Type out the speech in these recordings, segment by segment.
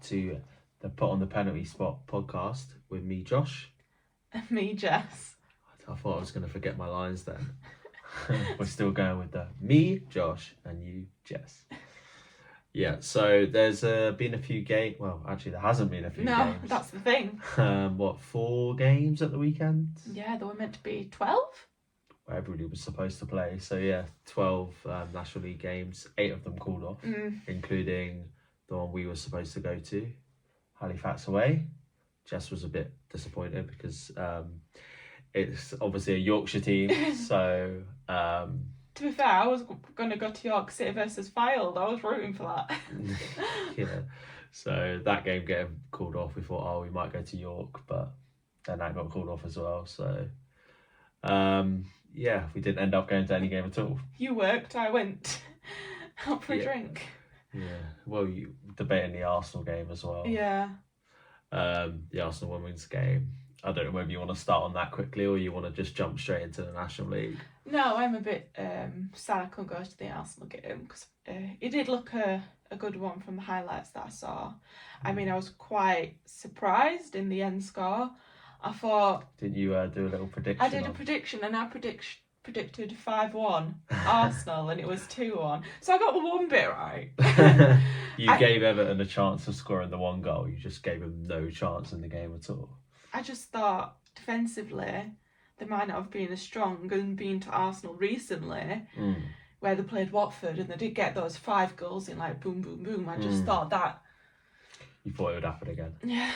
to the Put on the Penalty Spot podcast with me, Josh. And me, Jess. I thought I was going to forget my lines then. We're still going with the me, Josh, and you, Jess. Yeah, so there's been a few games. Well, actually, there hasn't been a few games. No, that's the thing. 4 games at the weekend? Yeah, there were meant to be 12. Where everybody was supposed to play. So yeah, 12 National League games. 8 of them called off, including the one we were supposed to go to, Halifax away. Jess was a bit disappointed because it's obviously a Yorkshire team. So to be fair, I was going to go to York City versus Fylde. I was rooting for that. Yeah. So that game getting called off, we thought, we might go to York, but then that got called off as well. So yeah, we didn't end up going to any game at all. You worked, I went out for a drink. Yeah, well, you debating the Arsenal game as well. Yeah. The Arsenal women's game. I don't know whether you want to start on that quickly or you want to just jump straight into the National League. No, I'm a bit sad I couldn't go to the Arsenal game because it did look a good one from the highlights that I saw. I mean, I was quite surprised in the end score. I thought... Didn't you do a little prediction? I did a prediction and I predicted 5-1 Arsenal and it was 2-1. So I got the one bit right. You gave Everton a chance of scoring the one goal. You just gave them no chance in the game at all. I just thought defensively they might not have been as strong and been to Arsenal recently where they played Watford and they did get those 5 goals in like boom, boom, boom. I just thought that... You thought it would happen again? Yeah.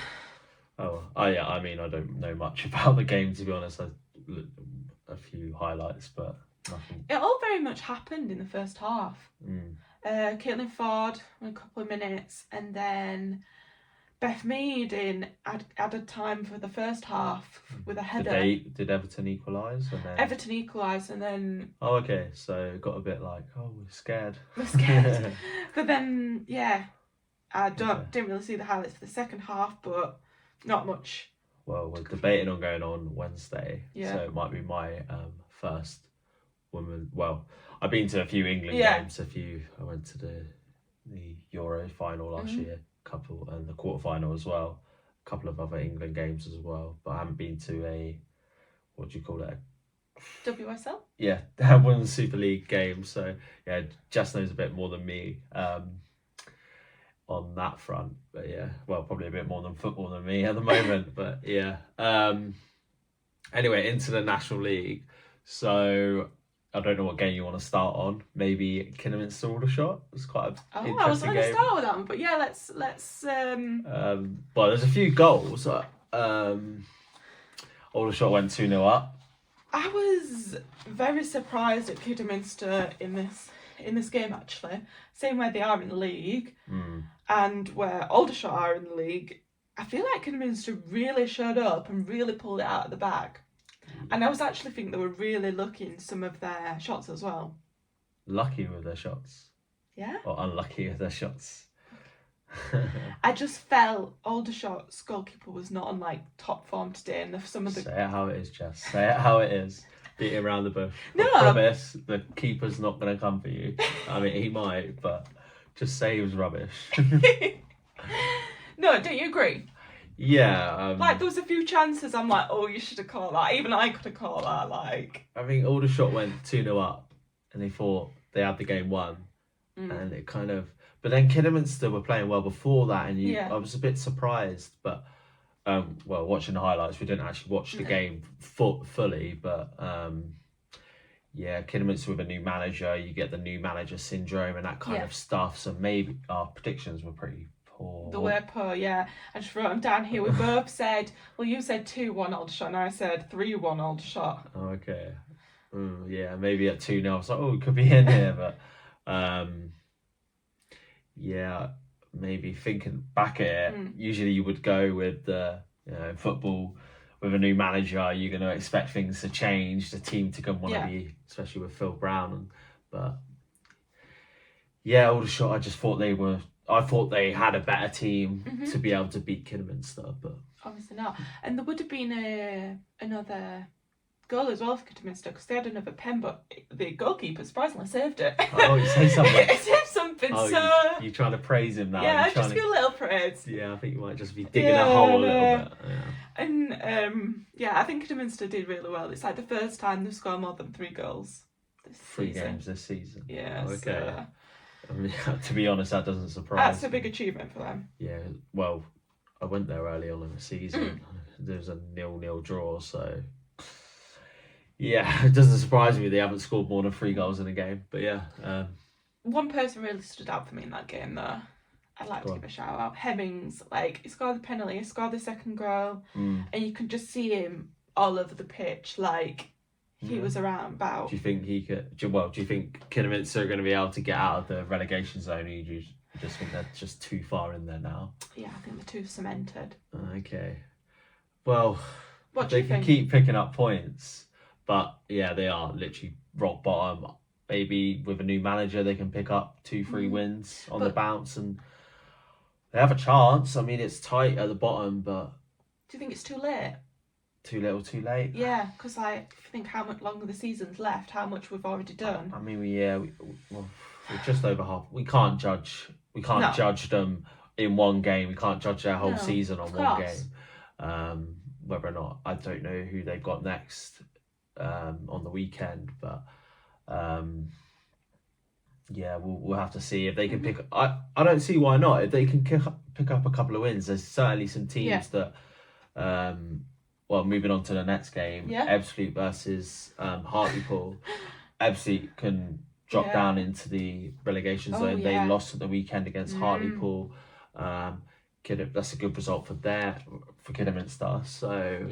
Oh yeah, I mean, I don't know much about the game, to be honest. I looked at a few highlights, but nothing. It all very much happened in the first half. Caitlin Ford in a couple of minutes, and then Beth Mead added time for the first half with a header. Did Everton equalise? Everton equalised, and then... Oh, okay, so it got a bit like, we're scared. We're scared. But then, yeah, I didn't really see the highlights for the second half, but... Not much. Well, we're debating on going on Wednesday, yeah. So it might be my first woman. Well, I've been to a few England games. I went to the Euro final last year, couple, and the quarter final as well. A couple of other England games as well, but I haven't been to a WSL. Yeah, Women's Super League game. So yeah, Jess knows a bit more than me. On that front, but yeah, well, probably a bit more than football than me at the moment, but yeah. Anyway, into the National League. So I don't know what game you want to start on. Maybe Kidderminster Aldershot. It's quite an interesting game. I was going to start with that one, but yeah, let's. Well, there's a few goals. Aldershot went 2-0 up. I was very surprised at Kidderminster in this game, actually. Same where they are in the league and where Aldershot are in the league. I feel like Kidderminster really showed up and really pulled it out of the bag. And I was actually think they were really lucky in some of their shots as well. Lucky with their shots? Yeah. Or unlucky with their shots? I just felt Aldershot's goalkeeper was not on like top form today, and some of the... Say it how it is, Jess. Say it how it is. Beat around the bush. No. I promise the keeper's not going to come for you. I mean, he might, but just say he was rubbish. No, don't you agree? Yeah. Like, there was a few chances I'm like, you should have caught that. Even I could have caught that, like... I think Aldershot went 2-0 up, and they thought they had the game won. And it kind of... But then Kidderminster were playing well before that, and I was a bit surprised, but... well, watching the highlights, we didn't actually watch the game fully, but yeah, Kidderminster with a new manager, you get the new manager syndrome and that kind of stuff. So maybe our predictions were pretty poor. They were poor, yeah. I just wrote them down here. We both said, well, you said 2-1 Aldershot, and I said 3-1 Aldershot. Oh, okay. Yeah, maybe at 2-0, I was like, it could be in here, but yeah. Maybe thinking back at it, usually you would go with the football with a new manager. You're going to expect things to change, the team to want to be, especially with Phil Brown. But yeah, Aldershot, I just thought I thought they had a better team to be able to beat Kidderminster, but obviously not. And there would have been another goal as well for Kidderminster because they had another pen, but the goalkeeper surprisingly saved it. Oh, you say something. It saved something. Oh, so you're trying to praise him now. yeah, just give a little praise. Yeah, I think you might just be digging a hole a little bit. Yeah. And I think Kidderminster did really well. It's like the first time they've scored more than 3 goals. Three games this season. Yeah. Okay. So I mean, to be honest, that doesn't surprise that's a big achievement for them. Yeah, well, I went there early on in the season. There was a 0-0 draw, so yeah, it doesn't surprise me they haven't scored more than 3 goals in a game. But yeah, one person really stood out for me in that game, though. I'd like to give a shout out. Hemmings, like he scored the penalty, he scored the second goal, and you could just see him all over the pitch, like he was around about. Do you think he could? Do you think Kidderminster are going to be able to get out of the relegation zone? Or you just think they're just too far in there now? Yeah, I think they're too cemented. Okay, well, what they do you can think? keep picking up points, but yeah, they are literally rock bottom. Maybe with a new manager, they can pick up 2-3 wins on the bounce, and they have a chance. I mean, it's tight at the bottom, but do you think it's too late? Too little, too late. Yeah, because like, if you think how much longer the season's left, how much we've already done. I mean, we're just over half. We can't judge. We can't judge them in one game. We can't judge their whole season on one game. Whether or not, I don't know who they've got next on the weekend, but we'll have to see if they can pick. I don't see why not. If they can pick up a couple of wins, there's certainly some teams that. Well, moving on to the next game, Ebbsfleet versus Hartlepool. Ebbsfleet can drop down into the relegation zone. They lost at the weekend against Hartlepool. That's a good result for Kidderminster. So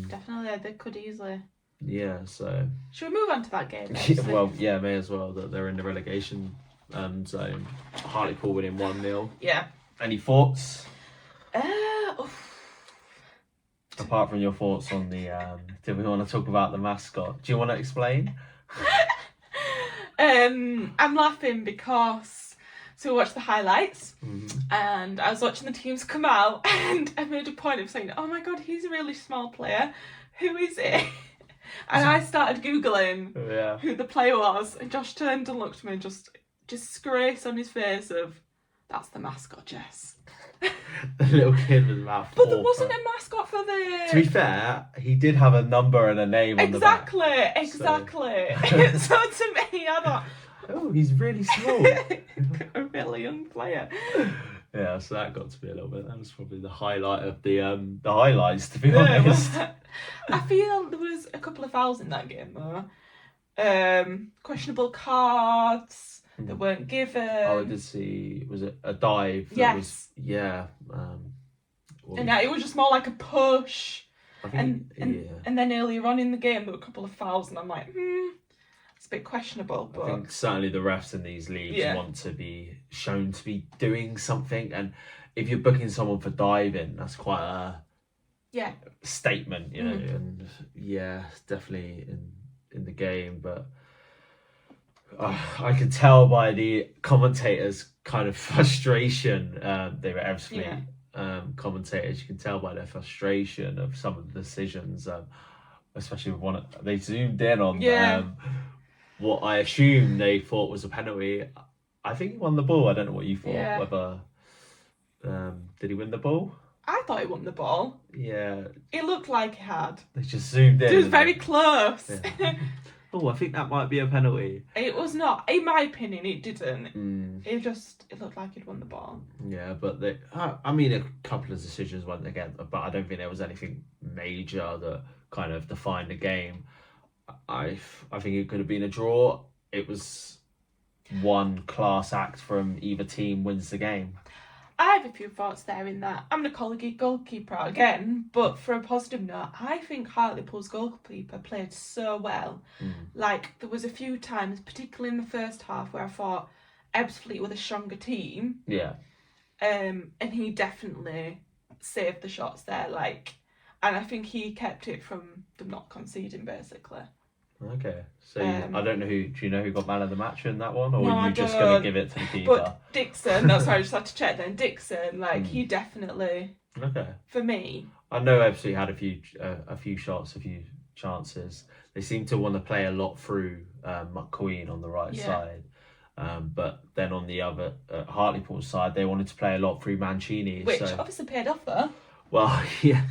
definitely they could easily. Yeah. So should we move on to that game? Well, yeah, may as well. That they're in the relegation zone. Hartlepool winning 1-0. Yeah. Any thoughts? Apart from your thoughts on the, do we want to talk about the mascot? Do you want to explain? I'm laughing because we watched the highlights and I was watching the teams come out and I made a point of saying, oh my god, he's a really small player. Who is he? And I started Googling who the player was, and Josh turned and looked at me and just disgrace on his face of, that's the mascot, Jess. The little kid was about 4. But there wasn't a mascot for the... To be fair, he did have a number and a name on the back. Exactly. So to me, I thought... Oh, he's really small. A really young player. Yeah, so that got to be a little bit... That was probably the highlight of the highlights, to be honest. I feel there was a couple of fouls in that game, though. Questionable cards... that weren't given. Oh, I did see. Was it a dive? Yes. And it was just more like a push. And then earlier on in the game, there were a couple of fouls, and I'm like, it's a bit questionable. But I think certainly the refs in these leagues want to be shown to be doing something, and if you're booking someone for diving, that's quite a statement, you know. And definitely in the game, but. I could tell by the commentators' kind of frustration. They were Ebbsfleet commentators. You can tell by their frustration of some of the decisions, especially with one. They zoomed in on what I assume they thought was a penalty. I think he won the ball. I don't know what you thought. Yeah. Whether did he win the ball? I thought he won the ball. Yeah. It looked like he had. They just zoomed in. It was very close. Yeah. Oh, I think that might be a penalty. It was not. In my opinion, it didn't. It looked like he'd won the ball. Yeah, but a couple of decisions went against, but I don't think there was anything major that kind of defined the game. I think it could have been a draw. It was one class act from either team wins the game. I have a few thoughts there in that. I'm going to call the goalkeeper out again, but for a positive note, I think Hartlepool's goalkeeper played so well. Like, there was a few times, particularly in the first half, where I thought Ebbsfleet were the stronger team. Yeah. And he definitely saved the shots there, and I think he kept it from them not conceding, basically. Okay, so I don't know do you know who got man of the match in that one, or no, are you just going to give it to the keeper? But Dixon, that's why I just had to check then. Dixon, he definitely. Okay. For me. I know Ebbsfleet had a few shots, a few chances. They seem to want to play a lot through McQueen on the right side. But then on the other, Hartlepool's side, they wanted to play a lot through Mancini. Which obviously paid off though. Well, yeah.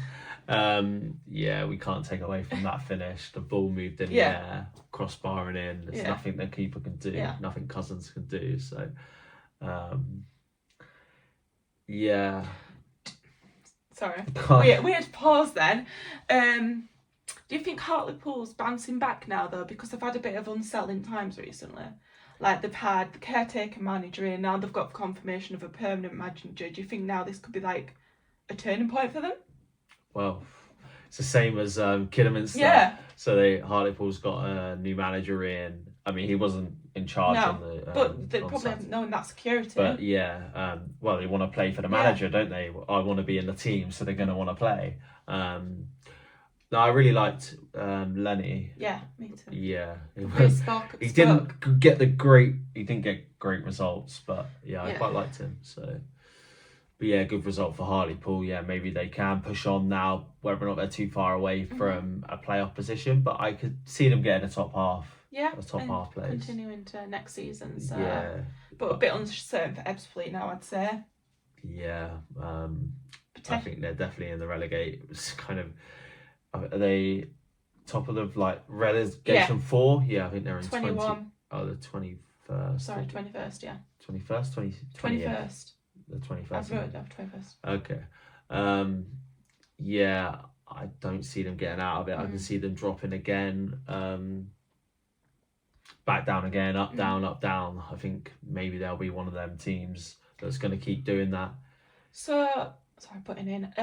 We can't take away from that finish. The ball moved in the air, crossbar and in. There's nothing the keeper can do, nothing Cousins can do. So, Sorry. We had to pause then. Do you think Hartlepool's bouncing back now though? Because they've had a bit of unsettling times recently. Like they've had the caretaker manager in, now they've got confirmation of a permanent manager. Do you think now this could be like a turning point for them? Well, it's the same as Kidderminster. Yeah. So Hartlepool's got a new manager in. I mean, he wasn't in charge on the. But they probably haven't known that security. But well, they want to play for the manager, don't they? I want to be in the team, so they're going to want to play. No, I really liked Lenny. Yeah, me too. Yeah, he didn't get great results, but I quite liked him. So, but good result for Hartlepool. Yeah, maybe they can push on now, whether or not they're too far away from a playoff position. But I could see them getting a top half. Yeah, a top half place. Continuing to next season. So, but a bit uncertain for Ebbsfleet now, I'd say. Yeah, I think they're definitely in the relegate. It was kind of. Are they top of the relegation 4? Yeah, I think they're in 21. The 21st. Sorry, 21st. Yeah. 21st, 21st. The 21st. I've wrote it down 21st. Okay. I don't see them getting out of it. I can see them dropping again. Back down again, up down, up down. I think maybe they'll be one of them teams that's going to keep doing that. So, sorry, putting in.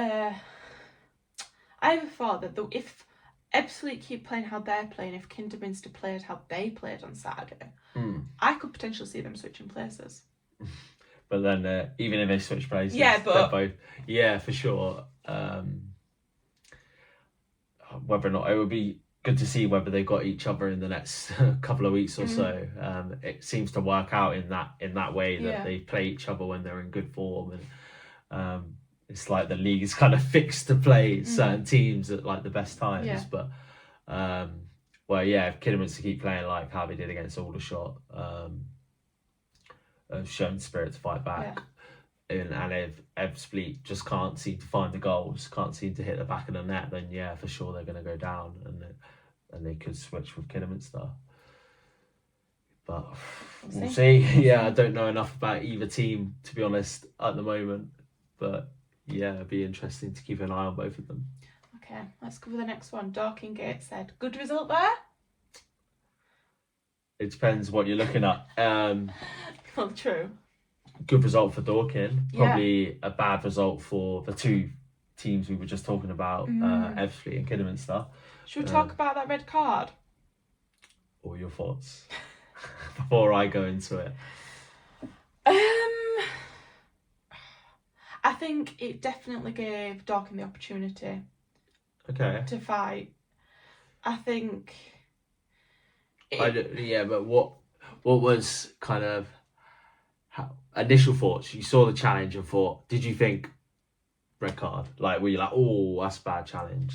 I have a thought that if Ebbsfleet keep playing how they're playing, if Kidderminster played how they played on Saturday, I could potentially see them switching places. But then, even if they switch places, they're both, for sure. Whether or not it would be good to see whether they got each other in the next couple of weeks or so. It seems to work out in that way that they play each other when they're in good form, and it's like the league is kind of fixed to play certain teams at like the best times. Yeah. But if Kidderminster keep playing like how they did against Aldershot, have shown spirit to fight back. And if Ebbsfleet just can't seem to find the goals, can't seem to hit the back of the net, then for sure they're going to go down, and they could switch with Kidderminster. But we'll see. I don't know enough about either team, to be honest, at the moment. But it'd be interesting to keep an eye on both of them. Okay, let's cover the next one. Dorking Gateshead. Good result there? It depends what you're looking at. Well, true. Good result for Dorking. Probably a bad result for the two teams we were just talking about, Ebbsfleet and Kidderminster. Should we talk about that red card? Or your thoughts before I go into it? I think it definitely gave Dorking the opportunity to fight. I think... but what was kind of initial thoughts? You saw the challenge and thought, did you think red card? Like, were you like, oh, that's a bad challenge?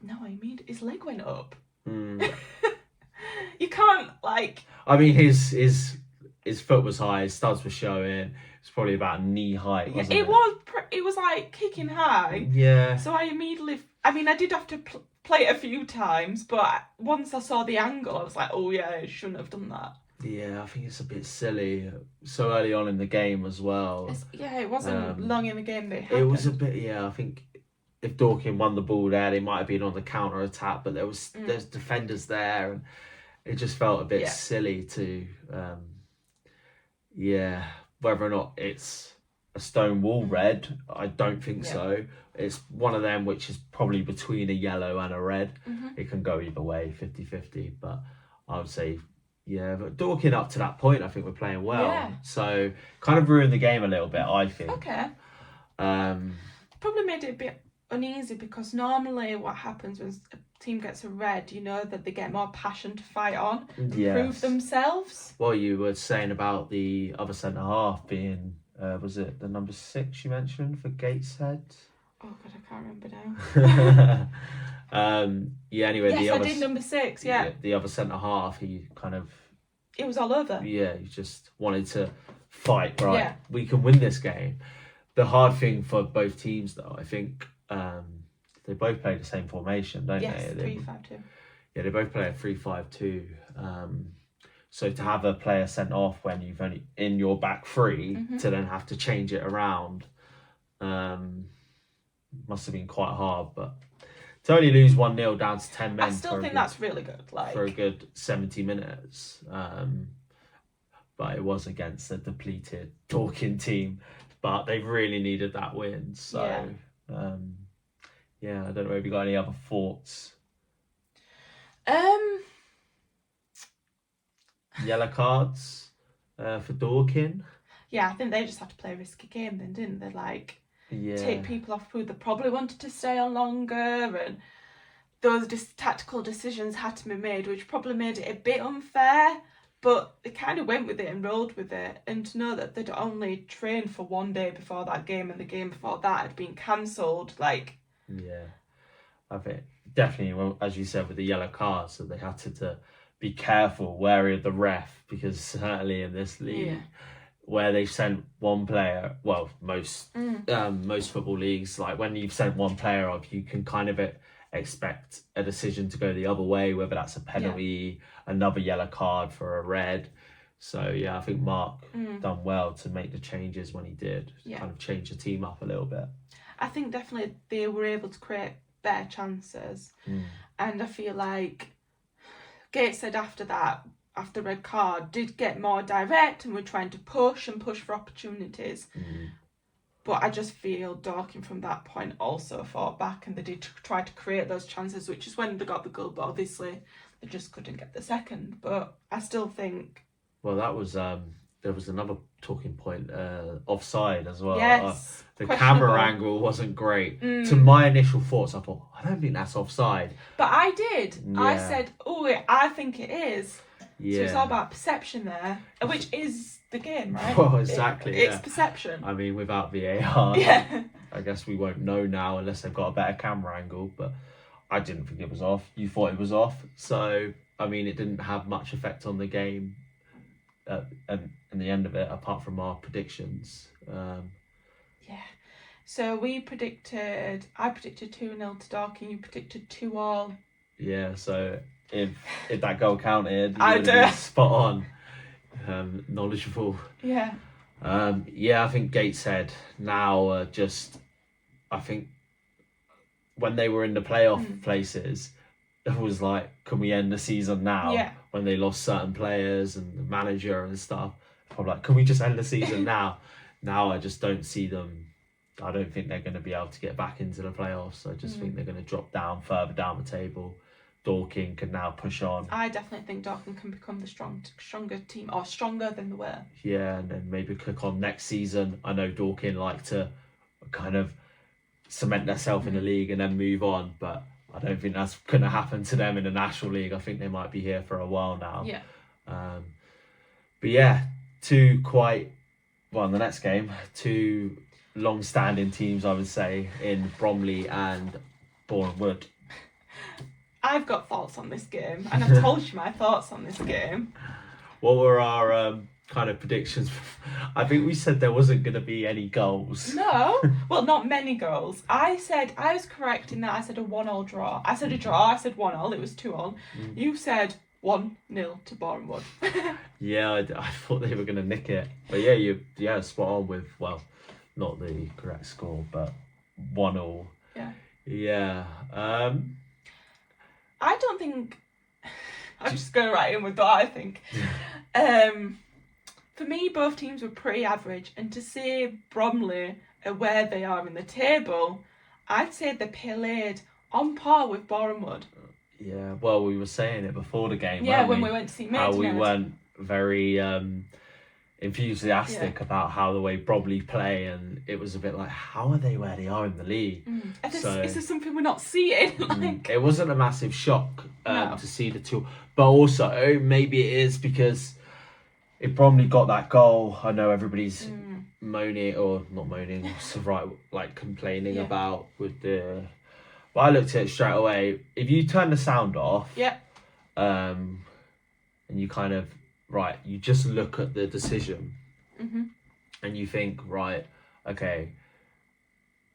No, I mean, his leg went up. You can't, I mean, his foot was high, his studs were showing. It's probably about knee height, wasn't it? It was like kicking high. Yeah. So I immediately... I mean, I did have to play it a few times, but once I saw the angle, I was like, oh yeah, I shouldn't have done that. Yeah, I think it's a bit silly. So early on in the game as well. It wasn't long in the game that it happened. It was a bit, I think if Dorking won the ball there, they might have been on the counter attack, but there's defenders there, and it just felt a bit silly to, whether or not it's a stone wall red, I don't think so. It's one of them which is probably between a yellow and a red. It can go either way, 50-50, but I would say, but Dorking up to that point, I think we're playing well. Yeah. So kind of ruined the game a little bit, I think. Okay. Probably made it a bit uneasy because normally what happens when a team gets a red, you know that they get more passion to fight on, prove themselves. Well, you were saying about the other centre half being, was it the number 6 you mentioned for Gateshead? Oh God, I can't remember Anyway, yes, I did number 6. Yeah, the other centre half, he kind of. It was all over. Yeah, he just wanted to fight. Right, yeah. We can win this game. The hard thing for both teams, though, I think, they both play the same formation, don't they? Yes, 3-5-2. Yeah, they both play a 3-5-2. So to have a player sent off when you've only in your back three to then have to change it around, must have been quite hard. But to only lose 1-0 down to 10 men, I still think that's really good. For a good 70 minutes. But it was against a depleted Dorking team. But they really needed that win. So, I don't know if you got any other thoughts. Yellow cards for Dorking. Yeah, I think they just had to play a risky game then, didn't they? Take people off who they probably wanted to stay on longer, and those tactical decisions had to be made, which probably made it a bit unfair, but they kind of went with it and rolled with it. And to know that they'd only trained for one day before that game, and the game before that had been cancelled, Yeah, I think definitely, well, as you said, with the yellow cards, so they had to be careful, wary of the ref, because certainly in this league, where they've sent one player, well, most football leagues, like when you've sent one player off, you can kind of expect a decision to go the other way, whether that's a penalty, another yellow card for a red. So I think Mark done well to make the changes when he did, kind of change the team up a little bit. I think definitely they were able to create better chances, and I feel like Gateshead after that, after red card, did get more direct and were trying to push for opportunities. But I just feel Dorking from that point also fought back, and they did try to create those chances, which is when they got the goal, but obviously they just couldn't get the second. But I still think... Well, that was... there was another talking point, offside as well. Yes. The camera angle wasn't great. To my initial thoughts, I thought, I don't think that's offside. But I did. Yeah. I said, I think it is. Yeah. So it's all about perception there, which is the game, right? Well, exactly. It's perception. I mean, without VAR, I guess we won't know now unless they've got a better camera angle. But I didn't think it was off. You thought it was off. So, I mean, it didn't have much effect on the game and the end of it, apart from our predictions. So I predicted 2-0 to Dorking, you predicted 2-2. Yeah, so if that goal counted, you would have been spot on. Knowledgeable. Yeah. I think Gateshead now I think when they were in the playoff places, it was like, can we end the season now? Yeah. When they lost certain players and the manager and stuff, I'm like, can we just end the season now? Now I just don't see them. I don't think they're going to be able to get back into the playoffs. I just think they're going to drop down further down the table. Dorking can now push on. I definitely think Dorking can become the stronger team, or stronger than they were. Yeah, and then maybe click on next season. I know Dorking like to kind of cement themselves in the league and then move on, but I don't think that's going to happen to them in the National League. I think they might be here for a while now. Yeah. But two quite, well, in the next game, two long-standing teams, I would say, in Bromley and Boreham Wood. I've got thoughts on this game, and I've told you my thoughts on this game. What were our kind of predictions? I think we said there wasn't going to be any goals. No, well, not many goals. I was correct in that I said a 1-1 draw. I said a draw, I said 1-1, it was 2-1. You said 1-0 to Boreham Wood. I thought they were going to nick it. But you spot on with, well, not the correct score, but 1-1. Yeah. I don't think... I'm just going right in with what I think. For me, both teams were pretty average, and to say Bromley are where they are in the table, I'd say they played on par with Boreham Wood. Yeah, well, we were saying it before the game. Yeah, when we went to see Maidenhead. How we weren't very enthusiastic about how the way Bromley play, and it was a bit like, how are they where they are in the league? Is this something we're not seeing? It wasn't a massive shock to see the two, but also maybe it is because if Bromley got that goal, I know everybody's moaning, or not moaning, right, like complaining about with the But I looked at it straight away. If you turn the sound off, and you kind of you just look at the decision, and you think, right, okay,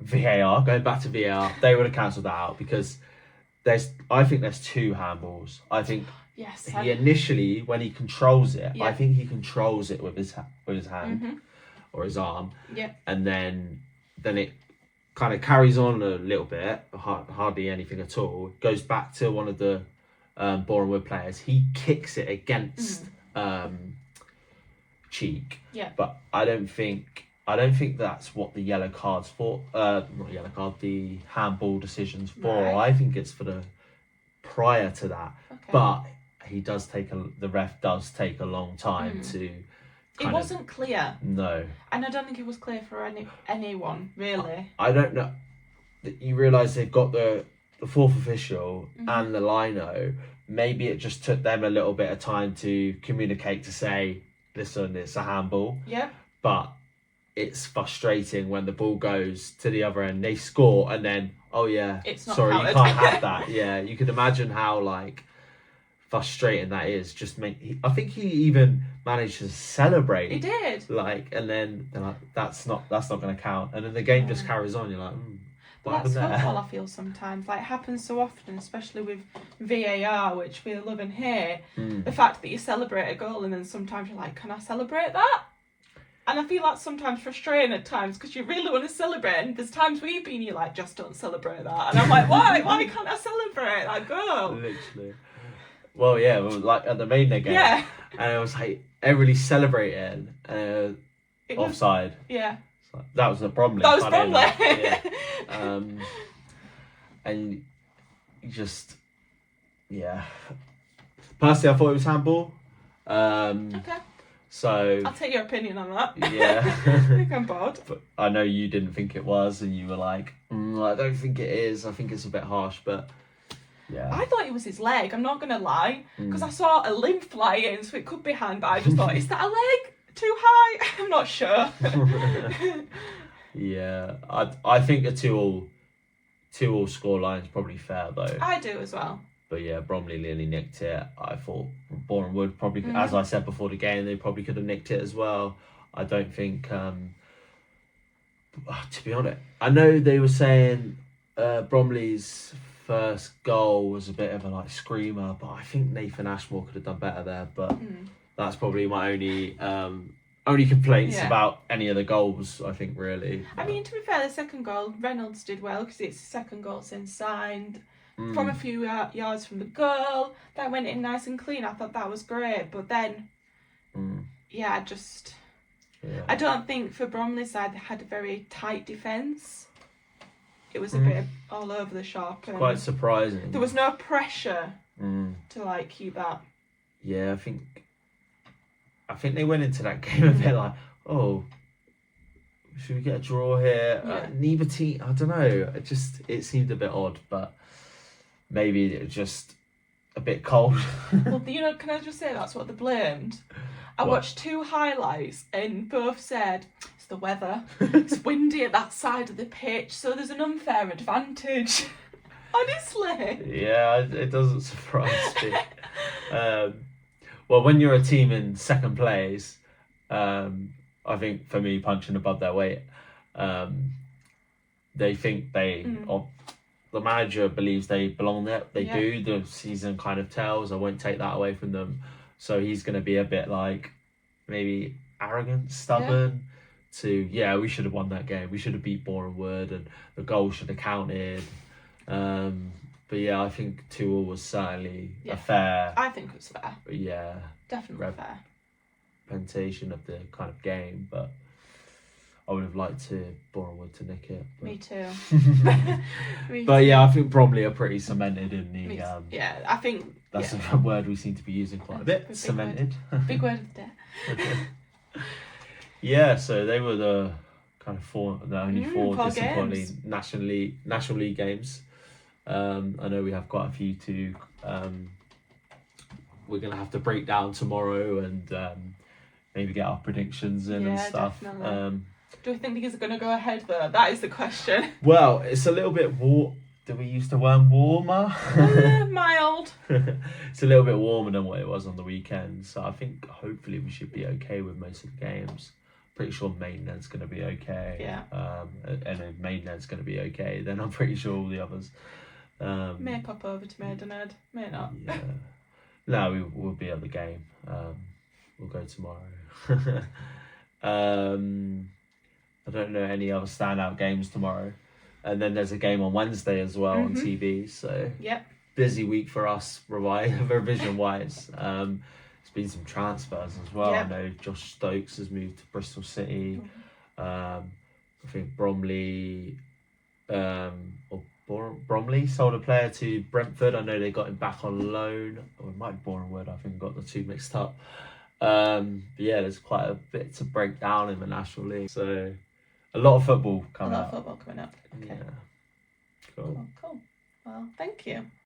VAR, going back to VAR, they would have cancelled that out because I think there's 2 handballs. I think he initially, when he controls it, I think he controls it with his hand or his arm, and then it kind of carries on a little bit, hardly anything at all. Goes back to one of the Boreham Wood players. He kicks it against Cheek. But I don't think that's what the yellow card's for. Not yellow card. The handball decision's for. Right. I think it's for the prior to that. Okay. But the ref does take a long time to. It wasn't clear. No. And I don't think it was clear for anyone, really. I don't know. You realise they've got the 4th official and the lino. Maybe it just took them a little bit of time to communicate to say, listen, it's a handball. Yeah. But it's frustrating when the ball goes to the other end, they score, and then, oh yeah, it's not sorry, counted. You can't have that. Yeah, you can imagine how frustrating that is. I think he even managed to celebrate. He did. And then they're like, that's not going to count, and then the game just carries on. You're like, what happened there? That's football. I feel sometimes it happens so often, especially with VAR, which we love and hate. The fact that you celebrate a goal and then sometimes you're like, can I celebrate that? And I feel that's sometimes frustrating at times because you really want to celebrate, and there's times where you're like, just don't celebrate that, and I'm like, why can't I celebrate that goal? Literally. Well, yeah, at the main game, and it was everybody celebrating, offside. That was the problem. That was the problem. And you just, personally, I thought it was handball. Okay. So I'll take your opinion on that. Yeah. I think I'm bored. But I know you didn't think it was, and you were like, I don't think it is. I think it's a bit harsh, but yeah. I thought it was his leg, I'm not going to lie, because I saw a limb fly in, so it could be hand, but I just thought, is that a leg? Too high? I'm not sure. Yeah, I think a 2-2 scoreline is probably fair, though. I do as well. But yeah, Bromley nearly nicked it. I thought Boreham Wood probably, as I said before the game, they probably could have nicked it as well. I don't think, to be honest, I know they were saying Bromley's first goal was a bit of a screamer, but I think Nathan Ashmore could have done better there. But that's probably my only complaints about any of the goals, I think, really. I mean, to be fair, the second goal, Reynolds did well because it's the second goal since signed. From a few yards from the goal, that went in nice and clean. I thought that was great, but then, I don't think for Bromley's side they had a very tight defence. It was a bit all over the shop. And quite surprising. There was no pressure to keep that. Yeah, I think they went into that game a bit like, oh, should we get a draw here? Neither team, I don't know. It seemed a bit odd, but. Maybe it was just a bit cold. Well, can I just say that's what they blamed? I watched 2 highlights and both said, it's the weather. It's windy at that side of the pitch, so there's an unfair advantage. Honestly. Yeah, it doesn't surprise me. Well, when you're a team in second place, I think for me, punching above their weight, they think the manager believes they belong there. They do. The season kind of tells. I won't take that away from them. So he's going to be a bit maybe arrogant, stubborn. We should have won that game. We should have beat Boreham Wood, and the goal should have counted. But yeah, I think 2-2 was certainly a fair. I think it was fair. Yeah, definitely fair representation of the kind of game, but. I would have liked Boreham Wood to nick it. But... Me too. But yeah, I think Bromley are pretty cemented in the. I think that's a word we seem to be using quite a bit. Cemented. Big word of the day. Yeah, so they were the kind of only four disappointing National League games. I know we have quite a few to. We're gonna have to break down tomorrow and maybe get our predictions in and stuff. Definitely. Do we think these are going to go ahead though? That is the question. Well, it's a little bit do we use the word warmer? Mild. It's a little bit warmer than what it was on the weekend, so I think hopefully we should be okay with most of the games. Pretty sure Maidenhead's going to be okay. Yeah. And if Maidenhead's going to be okay, then I'm pretty sure all the others. May pop over to Maidenhead, may not. Yeah. No, we'll be at the game. We'll go tomorrow. I don't know any other standout games tomorrow. And then there's a game on Wednesday as well on TV. So busy week for us revision wise. There's been some transfers as well. I know Josh Stokes has moved to Bristol City. I think Bromley sold a player to Brentford. I know they got him back on loan. Or it might be Bournemouth. I think got the two mixed up. But yeah, there's quite a bit to break down in the National League. So a lot of football coming up. Okay. Yeah. Cool. Cool. Well, thank you.